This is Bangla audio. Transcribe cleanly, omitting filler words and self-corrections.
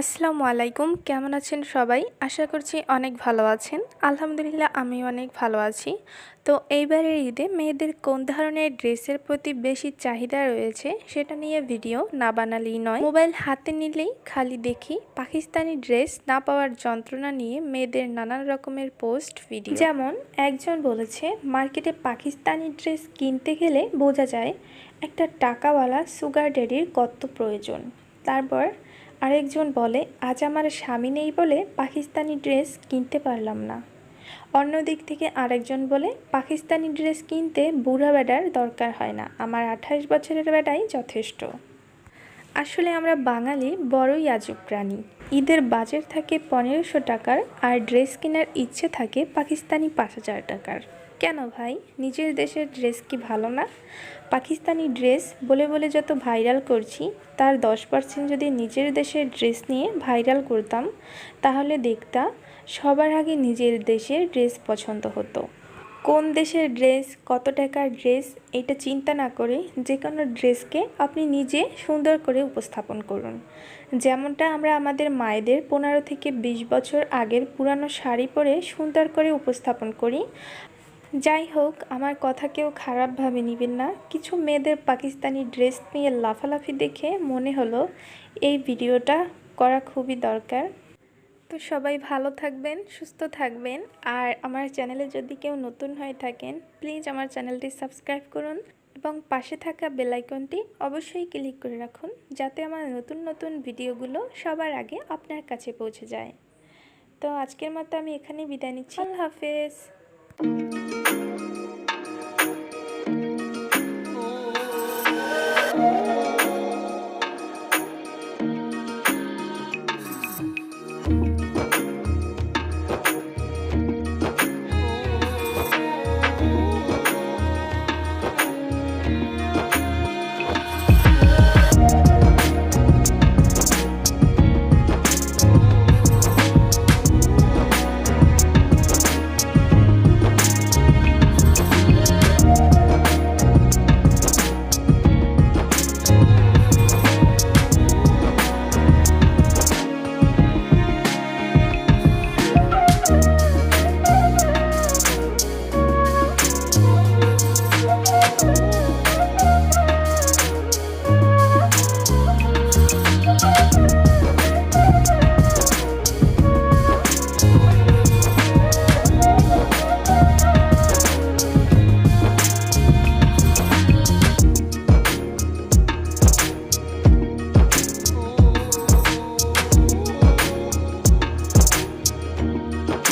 আসসালামু আলাইকুম, কেমন আছেন সবাই? আশা করছি অনেক ভালো আছেন। আলহামদুলিল্লাহ আমি অনেক ভালো আছি। তো এইবারের ঈদে মেয়েদের কোন ধরনের ড্রেসের প্রতি বেশি চাহিদা রয়েছে সেটা নিয়ে ভিডিও না বানালেই নয়। মোবাইল হাতে নিলেই খালি দেখি পাকিস্তানি ড্রেস না পাওয়ার যন্ত্রণা নিয়ে মেয়েদের নানান রকমের পোস্ট ভিডিও। যেমন একজন বলেছে, মার্কেটে পাকিস্তানি ড্রেস কিনতে গেলে বোঝা যায় একটা টাকাওয়ালা সুগার ড্যাডির কত প্রয়োজন। তারপর আরেকজন বলে, আজ আমার স্বামী নেই বলে পাকিস্তানি ড্রেস কিনতে পারলাম না। অন্য দিক থেকে আরেকজন বলে, পাকিস্তানি ড্রেস কিনতে বুড়া বেডার দরকার হয় না, আমার 28 বছরের বেডাই যথেষ্ট। আসলে আমরা বাঙালি বড়ই আজব প্রাণী। ঈদের বাজেট থাকে 1500 টাকার, আর ড্রেস কেনার ইচ্ছে থাকে পাকিস্তানি 5000 টাকার। কেন ভাই, নিজের দেশের ড্রেস কি ভালো না? পাকিস্তানি ড্রেস বলে বলে যত ভাইরাল করছি, তার 10% যদি নিজের দেশের ড্রেস নিয়ে ভাইরাল করতাম, তাহলে দেখতা সবার আগে নিজের দেশের ড্রেস পছন্দ হতো। কোন দেশের ড্রেস, কত টাকার ড্রেস, এটা চিন্তা না করে যে কোনো ড্রেসকে আপনি নিজে সুন্দর করে উপস্থাপন করুন। যেমনটা আমরা আমাদের মায়েদের 15 থেকে 20 বছর আগের পুরানো শাড়ি পরে সুন্দর করে উপস্থাপন করি। যাই হোক, আমার কথা কেউ খারাপভাবে নেবেন না। কিছু মেয়েদের পাকিস্তানি ড্রেস নিয়ে লাফালাফি দেখে মনে হলো এই ভিডিওটা করা খুবই দরকার। তো সবাই ভালো থাকবেন, সুস্থ থাকবেন। আর আমার চ্যানেলে যদি কেউ নতুন হয়ে থাকেন, প্লিজ আমার চ্যানেলটি সাবস্ক্রাইব করুন এবং পাশে থাকা বেল আইকনটি অবশ্যই ক্লিক করে রাখুন, যাতে আমার নতুন নতুন ভিডিওগুলো সবার আগে আপনার কাছে পৌঁছে যায়। তো আজকের মতো আমি এখানেই বিদায় নিচ্ছি। আল্লাহ হাফেজ।